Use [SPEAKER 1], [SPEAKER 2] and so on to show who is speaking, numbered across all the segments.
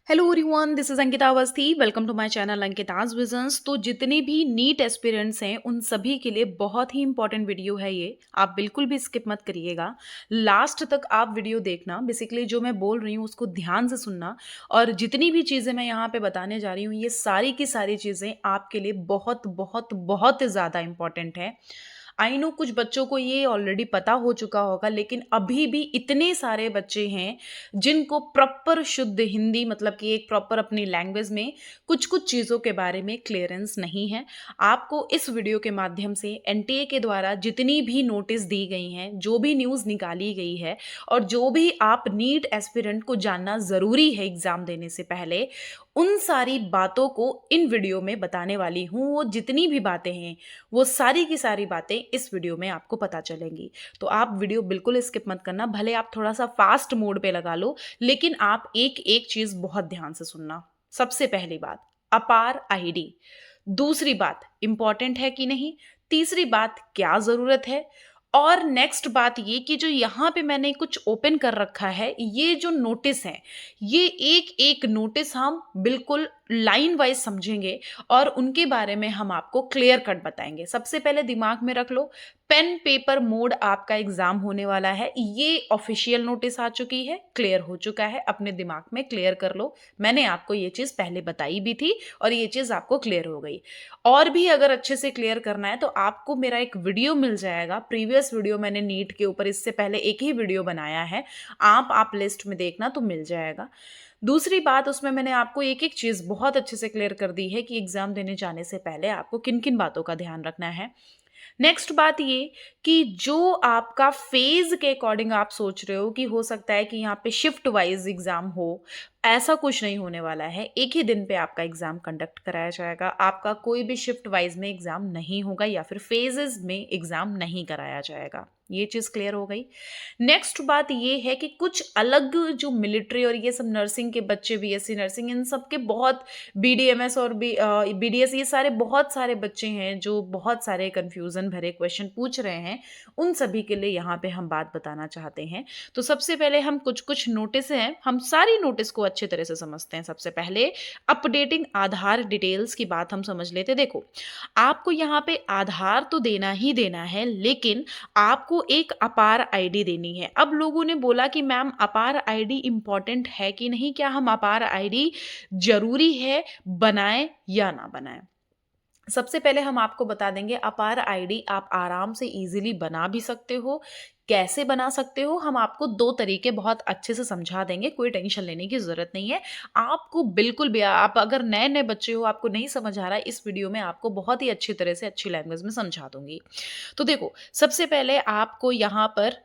[SPEAKER 1] Hello everyone, this is Ankita Awasthi. Welcome to my channel Ankita's visions. तो जितने भी नीट एस्पिरेंट्स हैं उन सभी के लिए बहुत ही इंपॉर्टेंट वीडियो है ये। आप बिल्कुल भी स्किप मत करिएगा, लास्ट तक आप वीडियो देखना। बेसिकली जो मैं बोल रही हूँ उसको ध्यान से सुनना, और जितनी भी चीज़ें मैं यहाँ पे बताने जा रही हूँ ये सारी की सारी चीज़ें आपके लिए बहुत बहुत बहुत ज़्यादा इंपॉर्टेंट है। आई नो कुछ बच्चों को ये ऑलरेडी पता हो चुका होगा, लेकिन अभी भी इतने सारे बच्चे हैं जिनको प्रॉपर शुद्ध हिंदी, मतलब कि एक प्रॉपर अपनी लैंग्वेज में कुछ कुछ चीज़ों के बारे में क्लियरेंस नहीं है। आपको इस वीडियो के माध्यम से एनटीए के द्वारा जितनी भी नोटिस दी गई हैं, जो भी न्यूज़ निकाली गई है और जो भी आप नीट एस्पिरेंट को जानना ज़रूरी है एग्ज़ाम देने से पहले, उन सारी बातों को इन वीडियो में बताने वाली हूँ। वो जितनी भी बातें हैं वो सारी की सारी बातें इस वीडियो में आपको पता चलेंगी। तो आप वीडियो बिल्कुल स्किप मत करना, भले आप थोड़ा सा फास्ट मोड पे लगा लो, लेकिन आप एक एक चीज बहुत ध्यान से सुनना। सबसे पहली बात, अपार आईडी। दूसरी बात, इंपॉर्टेंट है कि नहीं। तीसरी बात, क्या जरूरत है। और नेक्स्ट बात ये कि जो यहाँ पे मैंने कुछ ओपन कर रखा है, ये जो नोटिस है, ये एक एक नोटिस हम बिल्कुल लाइन वाइज समझेंगे और उनके बारे में हम आपको क्लियर कट बताएंगे। सबसे पहले दिमाग में रख लो, पेन पेपर मोड आपका एग्जाम होने वाला है। ये ऑफिशियल नोटिस आ चुकी है, क्लियर हो चुका है, अपने दिमाग में क्लियर कर लो। मैंने आपको ये चीज पहले बताई भी थी और ये चीज आपको क्लियर हो गई। और भी अगर अच्छे से क्लियर करना है तो आपको मेरा एक वीडियो मिल जाएगा, प्रीवियस वीडियो मैंने नीट के ऊपर इससे पहले एक ही वीडियो बनाया है, आप लिस्ट में देखना तो मिल जाएगा। दूसरी बात, उसमें मैंने आपको एक एक चीज बहुत अच्छे से क्लियर कर दी है कि एग्जाम देने जाने से पहले आपको किन किन बातों का ध्यान रखना है। नेक्स्ट बात ये कि जो आपका फेज के अकॉर्डिंग आप सोच रहे हो कि हो सकता है कि यहाँ पे शिफ्ट वाइज एग्जाम हो, ऐसा कुछ नहीं होने वाला है। एक ही दिन पे आपका एग्जाम कंडक्ट कराया जाएगा। आपका कोई भी शिफ्ट वाइज में एग्जाम नहीं होगा या फिर फेजेस में एग्जाम नहीं कराया जाएगा। ये चीज क्लियर हो गई। नेक्स्ट बात ये है कि कुछ अलग जो मिलिट्री और ये सब नर्सिंग के बच्चे, बीएससी नर्सिंग, इन सब के बहुत, बीडीएमएस और बीडीएस, ये सारे बहुत सारे बच्चे हैं जो बहुत सारे कंफ्यूजन भरे क्वेश्चन पूछ रहे हैं। उन सभी के लिए यहाँ पे हम बात बताना चाहते हैं। तो सबसे पहले हम कुछ कुछ नोटिस हैं, हम सारी नोटिस को अच्छे तरह से समझते हैं। सबसे पहले अपडेटिंग आधार डिटेल्स की बात हम समझ लेते। देखो, आपको यहाँ पे आधार तो देना ही देना है, लेकिन आपको एक अपार आईडी देनी है। अब लोगों ने बोला कि मैम अपार आईडी इंपॉर्टेंट है कि नहीं, क्या हम अपार आईडी जरूरी है बनाएं या ना बनाएं। सबसे पहले हम आपको बता देंगे, अपार आईडी आप आराम से इजीली बना भी सकते हो। कैसे बना सकते हो, हम आपको दो तरीके बहुत अच्छे से समझा देंगे, कोई टेंशन लेने की जरूरत नहीं है आपको बिल्कुल भी। आप अगर नए नए बच्चे हो, आपको नहीं समझ आ रहा है, इस वीडियो में आपको बहुत ही अच्छी तरह से अच्छी लैंग्वेज में समझा दूंगी। तो देखो, सबसे पहले आपको यहाँ पर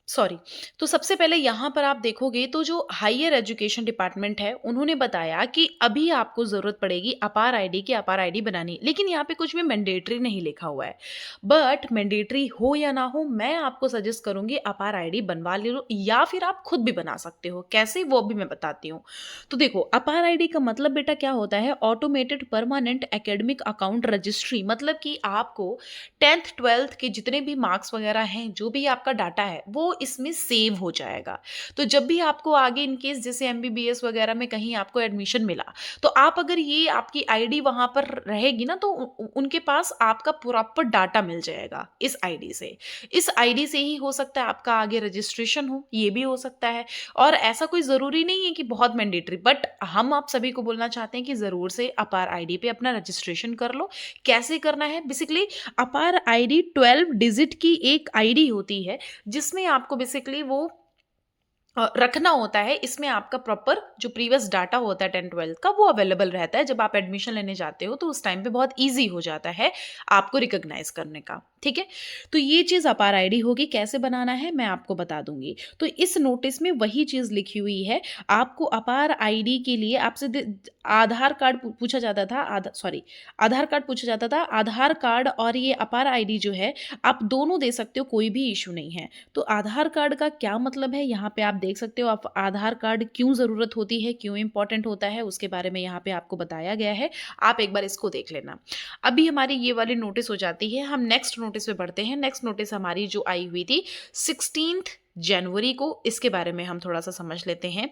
[SPEAKER 1] सॉरी, तो सबसे पहले यहां पर आप देखोगे तो जो हायर एजुकेशन डिपार्टमेंट है उन्होंने बताया कि अभी आपको जरूरत पड़ेगी अपार आईडी की, अपार आईडी बनानी। लेकिन यहाँ पे कुछ भी मैंडेटरी नहीं लिखा हुआ है, बट मैंडेटरी हो या ना हो, मैं आपको सजेस्ट करूंगी अपार आईडी बनवा ले लो, या फिर आप खुद भी बना सकते हो। कैसे, वो भी मैं बताती हूँ। तो देखो, अपार आईडी का मतलब बेटा क्या होता है, automated permanent academic account registry. मतलब कि आपको 10th 12th के जितने भी मार्क्स वगैरह हैं, जो भी आपका डाटा है, वो इसमें सेव हो जाएगा। तो जब भी आपको आगे इनकेस जैसे एमबीबीएस वगैरह में कहीं आपको एडमिशन मिला, तो आप अगर ये आपकी आईडी वहां पर रहेगी ना, तो उनके पास आपका प्रॉपर डाटा मिल जाएगा इस आईडी से। इस आईडी से ही हो सकता है आपका आगे रजिस्ट्रेशन हो, ये भी हो सकता है। और ऐसा कोई जरूरी नहीं है कि बहुत मैंडेटरी, बट हम आप सभी को बोलना चाहते हैं कि जरूर से अपार आईडी पे अपना रजिस्ट्रेशन कर लो। कैसे करना है, बेसिकली अपार आईडी 12 डिजिट की एक आईडी होती है, जिसमें आपको बेसिकली वो रखना होता है। इसमें आपका प्रॉपर जो प्रीवियस डाटा होता है 10 12 का, वो अवेलेबल रहता है। जब आप एडमिशन लेने जाते हो तो उस टाइम पे बहुत इजी हो जाता है आपको रिकॉग्नाइज करने का। ठीक है, तो ये चीज अपार आईडी होगी। कैसे बनाना है मैं आपको बता दूंगी। तो इस नोटिस में वही चीज लिखी हुई है। आपको अपार आईडी के लिए आपसे आधार कार्ड पूछा जाता था, आधार कार्ड पूछा जाता था। आधार कार्ड और ये अपार आईडी जो है, आप दोनों दे सकते हो, कोई भी इशू नहीं है। तो आधार कार्ड का क्या मतलब है, यहाँ पे आप देख सकते हो। आप आधार कार्ड क्यों जरूरत होती है, क्यों इंपॉर्टेंट होता है, उसके बारे में यहाँ पे आपको बताया गया है। आप एक बार इसको देख लेना। अभी हमारी ये वाली नोटिस हो जाती है, हम नेक्स्ट नोटिस पे बढ़ते हैं। नेक्स्ट नोटिस हमारी जो आई हुई थी 16th जनवरी को, इसके बारे में हम थोड़ा सा समझ लेते हैं।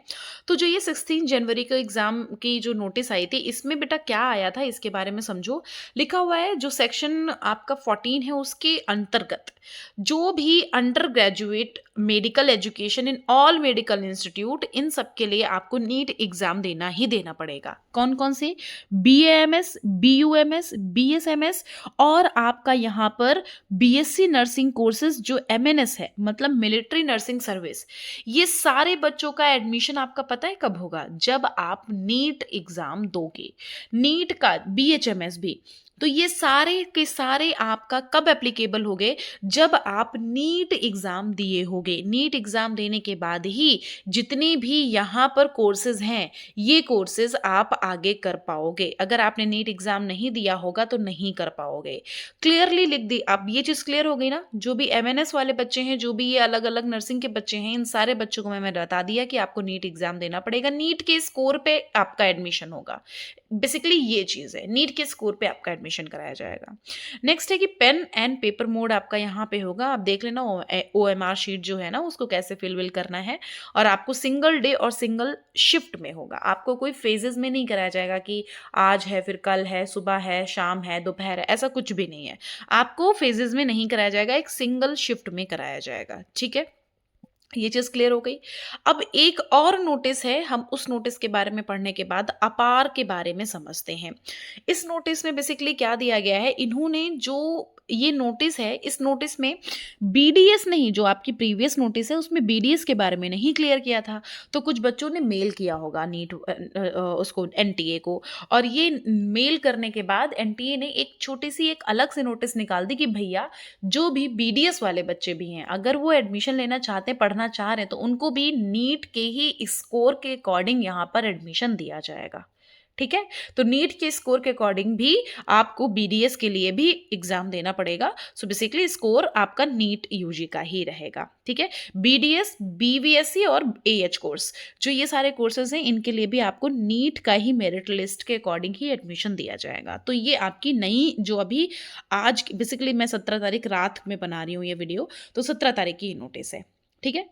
[SPEAKER 1] तो जो ये 16 जनवरी को एग्जाम की जो नोटिस आई थी, इसमें बेटा क्या आया था इसके बारे में समझो। लिखा हुआ है जो सेक्शन आपका 14 है उसके अंतर्गत जो भी undergraduate medical education in all medical institute, इन सब के लिए आपको नीट एग्जाम देना ही देना पड़ेगा। कौन कौन से? BAMS, BUMS, BSMS और आपका यहाँ पर BSc नर्सिंग कोर्सेज जो MNS है, मतलब मिलिट्री नर्सिंग सर्विस। ये सारे बच्चों का एडमिशन आपका पता है कब होगा? जब आप नीट एग्जाम दोगे। नीट का BHMS भी, तो ये सारे के सारे आपका कब एप्लीकेबल हो गए? जब आप नीट एग्जाम दिए होगे। नीट एग्जाम देने के बाद ही जितने भी यहाँ पर कोर्सेज हैं, ये कोर्सेज आप आगे कर पाओगे। अगर आपने नीट एग्जाम नहीं दिया होगा तो नहीं कर पाओगे। क्लियरली लिख दी। अब ये चीज क्लियर हो गई ना? जो भी MNS वाले बच्चे हैं, जो भी ये अलग अलग नर्सिंग के बच्चे हैं, इन सारे बच्चों को मैंने बता दिया कि आपको नीट एग्जाम देना पड़ेगा। नीट के स्कोर पे आपका एडमिशन होगा। बेसिकली ये चीज है, नीट के स्कोर पे आपका एडमिशन कराया जाएगा। नेक्स्ट है कि पेन एंड पेपर मोड आपका यहाँ पे होगा। आप देख लेना OMR शीट जो है ना, उसको कैसे फिल करना है। और आपको सिंगल डे और सिंगल शिफ्ट में होगा। आपको कोई फेजेस में नहीं कराया जाएगा कि आज है फिर कल है, सुबह है, शाम है, दोपहर है, ऐसा कुछ भी नहीं है। आपको फेजेस में नहीं कराया जाएगा, एक सिंगल शिफ्ट में कराया जाएगा। ठीक है, ये चीज क्लियर हो गई। अब एक और नोटिस है, हम उस नोटिस के बारे में पढ़ने के बाद अपार के बारे में समझते हैं। इस नोटिस में बेसिकली क्या दिया गया है, इन्होंने जो ये नोटिस है, इस नोटिस में BDS नहीं, जो आपकी प्रीवियस नोटिस है उसमें BDS के बारे में नहीं क्लियर किया था। तो कुछ बच्चों ने मेल किया होगा नीट उसको NTA को, और ये मेल करने के बाद NTA ने एक छोटी सी एक अलग से नोटिस निकाल दी कि भैया जो भी BDS वाले बच्चे भी हैं, अगर वो एडमिशन लेना चाहते हैं, पढ़ना चाह रहे हैं, तो उनको भी नीट के ही स्कोर के अकॉर्डिंग यहाँ पर एडमिशन दिया जाएगा। ठीक है, तो नीट के स्कोर के अकॉर्डिंग भी आपको BDS के लिए भी एग्जाम देना पड़ेगा। सो बेसिकली स्कोर आपका नीट UG का ही रहेगा। ठीक है, BDS, BVSC और AH कोर्स, जो ये सारे कोर्सेज हैं, इनके लिए भी आपको नीट का ही मेरिट लिस्ट के अकॉर्डिंग ही एडमिशन दिया जाएगा। तो ये आपकी नई जो अभी आज बेसिकली मैं 17 तारीख रात में बना रही हूँ ये वीडियो, तो 17 तारीख की नोटिस है। ठीक है,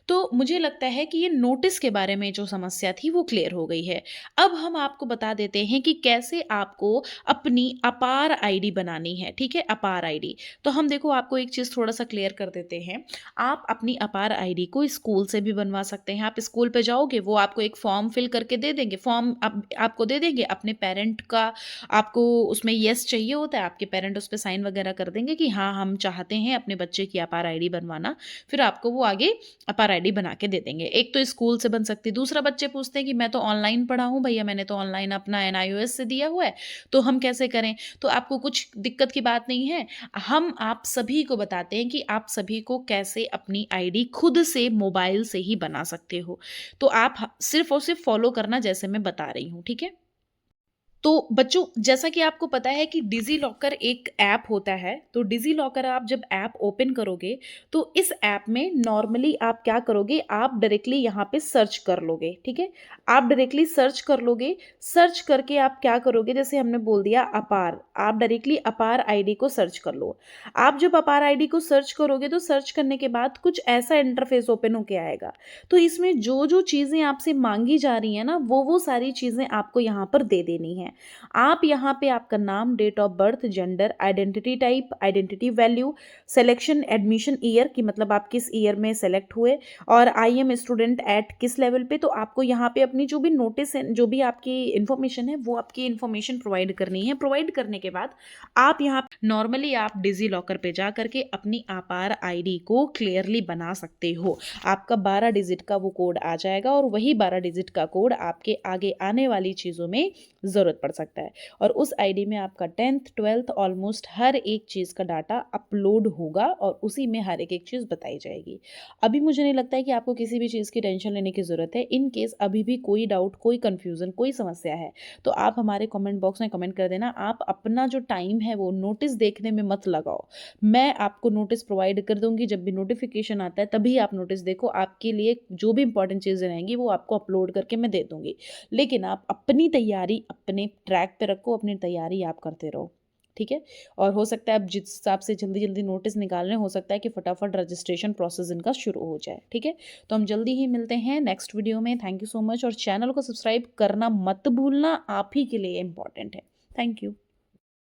[SPEAKER 1] तो मुझे लगता है कि ये नोटिस के बारे में जो समस्या थी वो क्लियर हो गई है। अब हम आपको बता देते हैं कि कैसे आपको अपनी अपार आईडी बनानी है। ठीक है, अपार आईडी, तो हम देखो आपको एक चीज़ थोड़ा सा क्लियर कर देते हैं। आप अपनी अपार आईडी को स्कूल से भी बनवा सकते हैं। आप स्कूल पे जाओगे, वो आपको एक फॉर्म फिल करके दे देंगे, फॉर्म आपको दे देंगे, अपने पेरेंट का आपको उसमें येस चाहिए होता है, आपके पेरेंट उस पर साइन वगैरह कर देंगे कि हाँ हम चाहते हैं अपने बच्चे की अपार आईडी बनवाना। फिर आपको वो आगे अपार आईडी बना के दे देंगे। एक तो स्कूल से बन सकती है। दूसरा, बच्चे पूछते हैं कि मैं तो ऑनलाइन पढ़ा हूँ भैया, मैंने तो ऑनलाइन अपना NIOS से दिया हुआ है, तो हम कैसे करें? तो आपको कुछ दिक्कत की बात नहीं है। हम आप सभी को बताते हैं कि आप सभी को कैसे अपनी आईडी खुद से मोबाइल से ही बना सकते हो। तो आप सिर्फ और सिर्फ फॉलो करना जैसे मैं बता रही हूँ। ठीक है, तो बच्चों जैसा कि आपको पता है कि डिजी लॉकर एक ऐप होता है। तो डिजी लॉकर आप जब ऐप ओपन करोगे तो इस ऐप में नॉर्मली आप क्या करोगे, आप डायरेक्टली यहाँ पे सर्च कर लोगे। ठीक है, आप डायरेक्टली सर्च कर लोगे। सर्च करके आप क्या करोगे, जैसे हमने बोल दिया अपार, आप डायरेक्टली अपार आईडी को सर्च कर लो। आप जब अपार आईडी को सर्च करोगे तो सर्च करने के बाद कुछ ऐसा इंटरफेस ओपन होके आएगा। तो इसमें जो जो चीज़ें आपसे मांगी जा रही हैं ना, वो सारी चीज़ें आपको यहाँ पर दे देनी है। आप यहाँ पे आपका नाम, date of birth, gender, identity type, identity value, selection, admission year की मतलब आप किस ईयर में सेलेक्ट हुए, और आई एम स्टूडेंट एट किस लेवल पे। तो आपको यहाँ पे अपनी जो भी नोटिस है, जो भी आपकी इन्फॉर्मेशन है, वो आपकी इन्फॉर्मेशन प्रोवाइड करनी है। प्रोवाइड करने के बाद आप यहाँ नॉर्मली आप डिजी लॉकर पे जा करके अपनी अपार आईडी को क्लियरली बना सकते हो। आपका 12 डिजिट का वो कोड आ जाएगा, और वही 12 डिजिट का कोड आपके आगे आने वाली चीज़ों में ज़रूरत पड़ सकता है। और उस आईडी में आपका 10th 12th ऑलमोस्ट हर एक चीज़ का डाटा अपलोड होगा, और उसी में हर एक चीज़ बताई जाएगी। अभी मुझे नहीं लगता है कि आपको किसी भी चीज़ की टेंशन लेने की ज़रूरत है। इन केस अभी भी कोई डाउट, कोई कन्फ्यूज़न, कोई समस्या है, तो आप हमारे कमेंट बॉक्स में कमेंट कर देना। आप अपना जो टाइम है वो नोटिस देखने में मत लगाओ। मैं आपको नोटिस प्रोवाइड कर दूंगी, जब भी नोटिफिकेशन आता है तभी आप नोटिस देखो। आपके लिए जो भी इंपॉर्टेंट चीज़ें रहेंगी वो आपको अपलोड करके मैं दे दूंगी। लेकिन आप अपनी तैयारी अपने ट्रैक पे रखो, अपनी तैयारी आप करते रहो। ठीक है? और हो सकता है आप जिस हिसाब से जल्दी-जल्दी नोटिस निकाल रहे हैं, हो सकता है कि फटाफट रजिस्ट्रेशन प्रोसेस इनका शुरू हो जाए, ठीक है? तो हम जल्दी ही मिलते हैं नेक्स्ट वीडियो में। थैंक यू सो मच और चैनल को सब्सक्राइब करना मत भूलना, आप ही के लिए इम्पोर्टेंट है। Thank you.